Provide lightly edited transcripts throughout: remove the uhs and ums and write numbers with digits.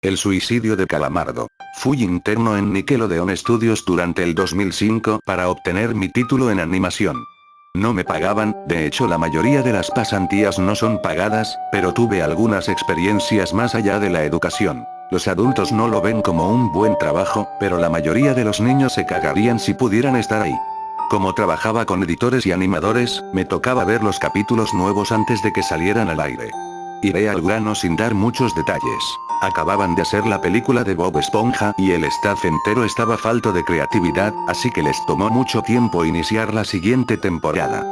El suicidio de Calamardo. Fui interno en Nickelodeon Studios durante el 2005 para obtener mi título en animación. No me pagaban, de hecho la mayoría de las pasantías no son pagadas, pero tuve algunas experiencias más allá de la educación. Los adultos no lo ven como un buen trabajo, pero la mayoría de los niños se cagarían si pudieran estar ahí. Como trabajaba con editores y animadores, me tocaba ver los capítulos nuevos antes de que salieran al aire. Iré al grano sin dar muchos detalles. Acababan de hacer la película de Bob Esponja y el staff entero estaba falto de creatividad, así que les tomó mucho tiempo iniciar la siguiente temporada.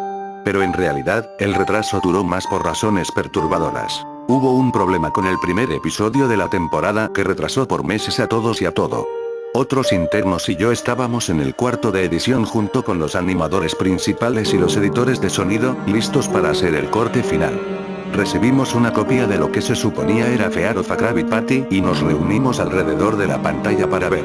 Pero en realidad, el retraso duró más por razones perturbadoras. Hubo un problema con el primer episodio de la temporada que retrasó por meses a todos y a todo. Otros internos y yo estábamos en el cuarto de edición junto con los animadores principales y los editores de sonido, listos para hacer el corte final. Recibimos una copia de lo que se suponía era Fear of a Krabby Patty y nos reunimos alrededor de la pantalla para ver.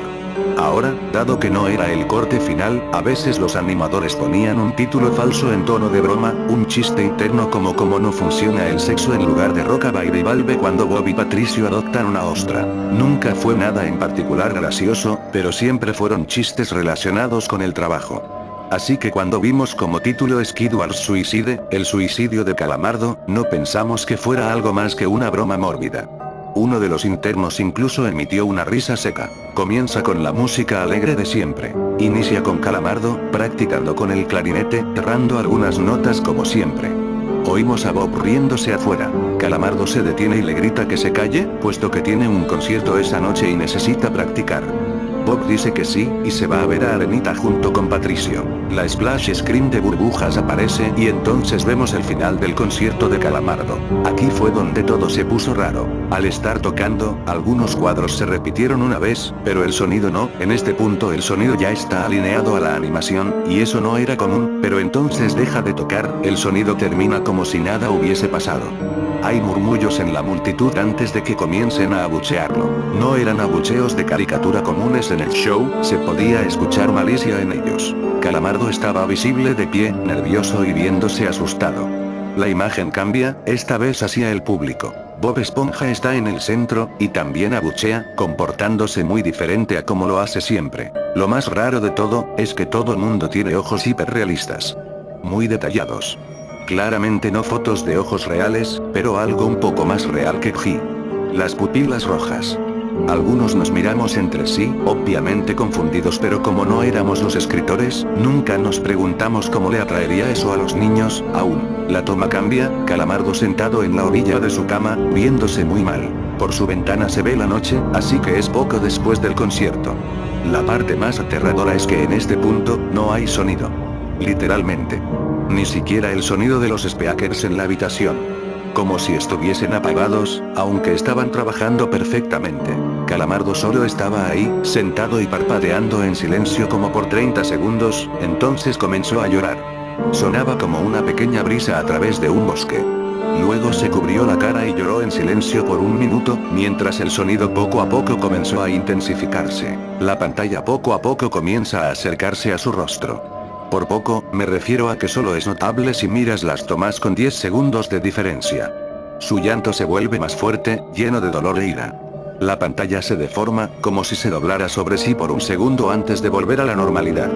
Ahora, dado que no era el corte final, a veces los animadores ponían un título falso en tono de broma, un chiste interno como cómo no funciona el sexo en lugar de Roca Baby Valve cuando Bob y Patricio adoptan una ostra. Nunca fue nada en particular gracioso, pero siempre fueron chistes relacionados con el trabajo. Así que cuando vimos como título Skidwar's Suicide, el suicidio de Calamardo, no pensamos que fuera algo más que una broma mórbida. Uno de los internos incluso emitió una risa seca. Comienza con la música alegre de siempre. Inicia con Calamardo, practicando con el clarinete, errando algunas notas como siempre. Oímos a Bob riéndose afuera. Calamardo se detiene y le grita que se calle, puesto que tiene un concierto esa noche y necesita practicar. Bob dice que sí, y se va a ver a Arenita junto con Patricio. La splash screen de burbujas aparece y entonces vemos el final del concierto de Calamardo. Aquí fue donde todo se puso raro. Al estar tocando, algunos cuadros se repitieron una vez, pero el sonido no. En este punto el sonido ya está alineado a la animación, y eso no era común, pero entonces deja de tocar, el sonido termina como si nada hubiese pasado. Hay murmullos en la multitud antes de que comiencen a abuchearlo. No eran abucheos de caricatura comunes en el show, se podía escuchar malicia en ellos. Calamardo estaba visible de pie, nervioso y viéndose asustado. La imagen cambia, esta vez hacia el público. Bob Esponja está en el centro, y también abuchea, comportándose muy diferente a como lo hace siempre. Lo más raro de todo, es que todo el mundo tiene ojos hiperrealistas. Muy detallados. Claramente no fotos de ojos reales, pero algo un poco más real que G. Las pupilas rojas. Algunos nos miramos entre sí, obviamente confundidos, pero como no éramos los escritores, nunca nos preguntamos cómo le atraería eso a los niños, aún. La toma cambia, Calamardo sentado en la orilla de su cama, viéndose muy mal. Por su ventana se ve la noche, así que es poco después del concierto. La parte más aterradora es que en este punto, no hay sonido. Literalmente. Ni siquiera el sonido de los speakers en la habitación. Como si estuviesen apagados, aunque estaban trabajando perfectamente. Calamardo solo estaba ahí, sentado y parpadeando en silencio como por 30 segundos, entonces comenzó a llorar. Sonaba como una pequeña brisa a través de un bosque. Luego se cubrió la cara y lloró en silencio por un minuto, mientras el sonido poco a poco comenzó a intensificarse. La pantalla poco a poco comienza a acercarse a su rostro. Por poco, me refiero a que solo es notable si miras las tomas con 10 segundos de diferencia. Su llanto se vuelve más fuerte, lleno de dolor e ira. La pantalla se deforma, como si se doblara sobre sí por un segundo antes de volver a la normalidad.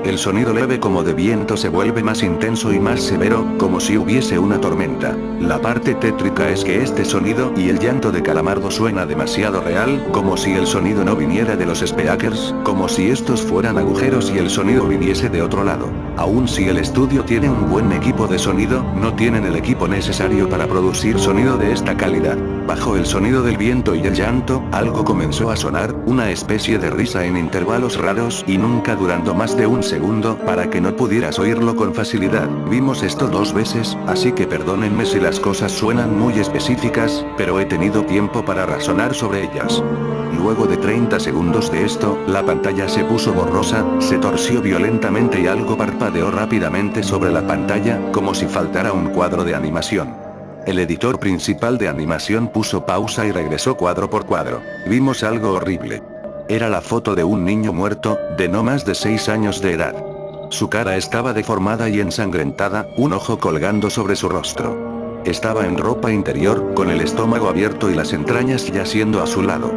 El sonido leve como de viento se vuelve más intenso y más severo, como si hubiese una tormenta. La parte tétrica es que este sonido y el llanto de Calamardo suena demasiado real, como si el sonido no viniera de los speakers, como si estos fueran agujeros y el sonido viniese de otro lado. Aun si el estudio tiene un buen equipo de sonido, no tienen el equipo necesario para producir sonido de esta calidad. Bajo el sonido del viento y el llanto, algo comenzó a sonar, una especie de risa en intervalos raros y nunca durando más de un segundo, para que no pudieras oírlo con facilidad. Vimos esto 2 veces, así que perdónenme si las cosas suenan muy específicas, pero he tenido tiempo para razonar sobre ellas. Luego de 30 segundos de esto, la pantalla se puso borrosa, se torció violentamente y algo parpadeó rápidamente sobre la pantalla, como si faltara un cuadro de animación. El editor principal de animación puso pausa y regresó cuadro por cuadro. Vimos algo horrible. Era la foto de un niño muerto, de no más de 6 años de edad. Su cara estaba deformada y ensangrentada, un ojo colgando sobre su rostro. Estaba en ropa interior, con el estómago abierto y las entrañas yaciendo a su lado.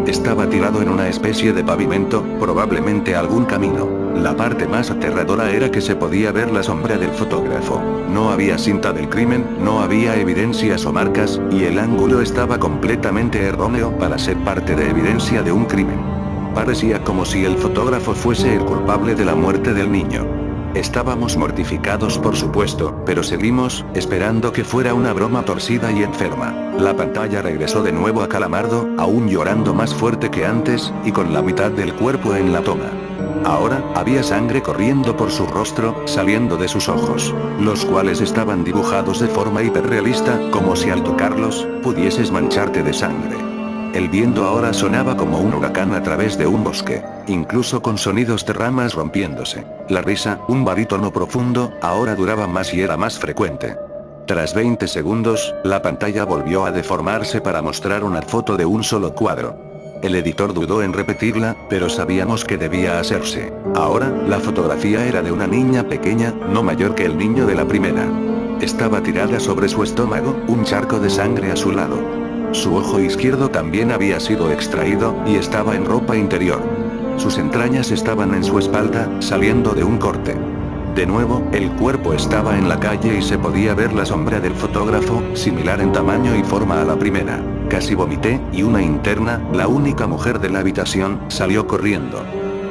Estaba tirado en una especie de pavimento, probablemente algún camino. La parte más aterradora era que se podía ver la sombra del fotógrafo. No había cinta del crimen, no había evidencias o marcas, y el ángulo estaba completamente erróneo para ser parte de evidencia de un crimen. Parecía como si el fotógrafo fuese el culpable de la muerte del niño. Estábamos mortificados por supuesto, pero seguimos, esperando que fuera una broma torcida y enferma. La pantalla regresó de nuevo a Calamardo, aún llorando más fuerte que antes, y con la mitad del cuerpo en la toma. Ahora, había sangre corriendo por su rostro, saliendo de sus ojos, los cuales estaban dibujados de forma hiperrealista, como si al tocarlos, pudieses mancharte de sangre. El viento ahora sonaba como un huracán a través de un bosque, incluso con sonidos de ramas rompiéndose. La risa, un barítono profundo, ahora duraba más y era más frecuente. Tras 20 segundos, la pantalla volvió a deformarse para mostrar una foto de un solo cuadro. El editor dudó en repetirla, pero sabíamos que debía hacerse. Ahora, la fotografía era de una niña pequeña, no mayor que el niño de la primera. Estaba tirada sobre su estómago, un charco de sangre a su lado. Su ojo izquierdo también había sido extraído, y estaba en ropa interior. Sus entrañas estaban en su espalda, saliendo de un corte. De nuevo, el cuerpo estaba en la calle y se podía ver la sombra del fotógrafo, similar en tamaño y forma a la primera. Casi vomité, y una interna, la única mujer de la habitación, salió corriendo.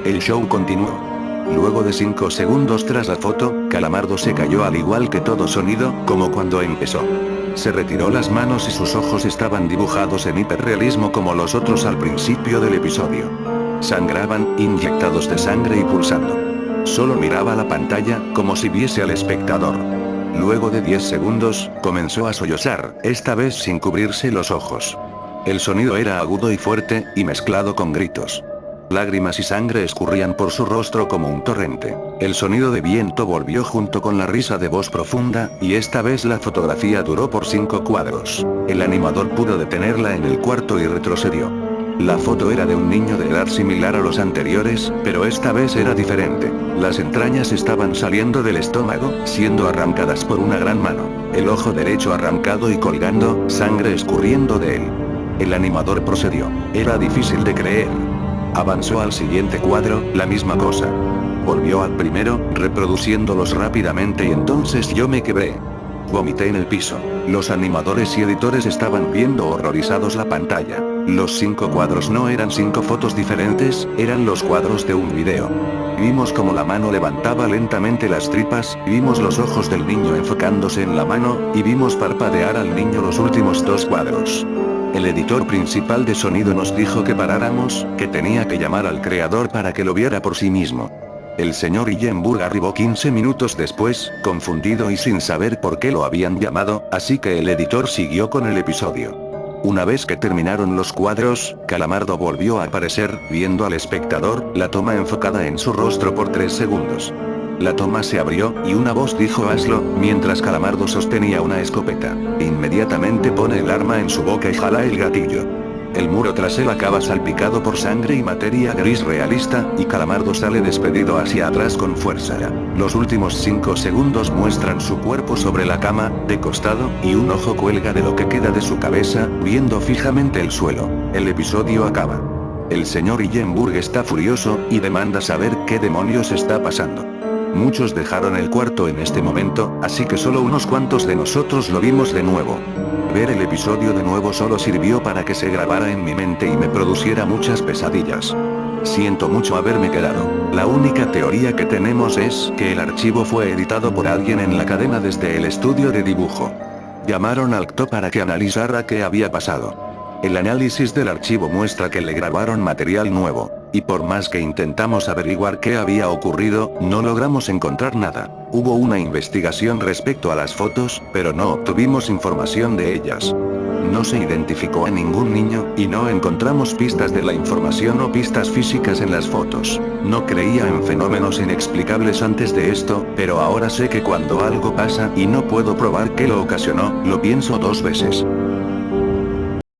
El show continuó. Luego de 5 segundos tras la foto, Calamardo se cayó al igual que todo sonido, como cuando empezó. Se retiró las manos y sus ojos estaban dibujados en hiperrealismo como los otros al principio del episodio. Sangraban, inyectados de sangre y pulsando. Solo miraba la pantalla, como si viese al espectador. Luego de 10 segundos, comenzó a sollozar, esta vez sin cubrirse los ojos. El sonido era agudo y fuerte, y mezclado con gritos. Lágrimas y sangre escurrían por su rostro como un torrente. El sonido de viento volvió junto con la risa de voz profunda, y esta vez la fotografía duró por 5 cuadros. El animador pudo detenerla en el cuarto y retrocedió. La foto era de un niño de edad similar a los anteriores, pero esta vez era diferente. Las entrañas estaban saliendo del estómago, siendo arrancadas por una gran mano. El ojo derecho arrancado y colgando, sangre escurriendo de él. El animador procedió. Era difícil de creer. Avanzó al siguiente cuadro, la misma cosa. Volvió al primero, reproduciéndolos rápidamente y entonces yo me quebré. Vomité en el piso. Los animadores y editores estaban viendo horrorizados la pantalla. Los 5 cuadros no eran 5 fotos diferentes, eran los cuadros de un video. Vimos como la mano levantaba lentamente las tripas, vimos los ojos del niño enfocándose en la mano, y vimos parpadear al niño los últimos 2 cuadros. El editor principal de sonido nos dijo que paráramos, que tenía que llamar al creador para que lo viera por sí mismo. El señor Illenburg arribó 15 minutos después, confundido y sin saber por qué lo habían llamado, así que el editor siguió con el episodio. Una vez que terminaron los cuadros, Calamardo volvió a aparecer, viendo al espectador, la toma enfocada en su rostro por 3 segundos. La toma se abrió, y una voz dijo hazlo, mientras Calamardo sostenía una escopeta. Inmediatamente pone el arma en su boca y jala el gatillo. El muro tras él acaba salpicado por sangre y materia gris realista, y Calamardo sale despedido hacia atrás con fuerza. Los últimos 5 segundos muestran su cuerpo sobre la cama, de costado, y un ojo cuelga de lo que queda de su cabeza, viendo fijamente el suelo. El episodio acaba. El señor Illenburg está furioso, y demanda saber qué demonios está pasando. Muchos dejaron el cuarto en este momento, así que solo unos cuantos de nosotros lo vimos de nuevo. Ver el episodio de nuevo solo sirvió para que se grabara en mi mente y me produciera muchas pesadillas. Siento mucho haberme quedado. La única teoría que tenemos es que el archivo fue editado por alguien en la cadena desde el estudio de dibujo. Llamaron al CTO para que analizara qué había pasado. El análisis del archivo muestra que le grabaron material nuevo. Y por más que intentamos averiguar qué había ocurrido, no logramos encontrar nada. Hubo una investigación respecto a las fotos, pero no obtuvimos información de ellas. No se identificó a ningún niño, y no encontramos pistas de la información o pistas físicas en las fotos. No creía en fenómenos inexplicables antes de esto, pero ahora sé que cuando algo pasa y no puedo probar qué lo ocasionó, lo pienso 2 veces.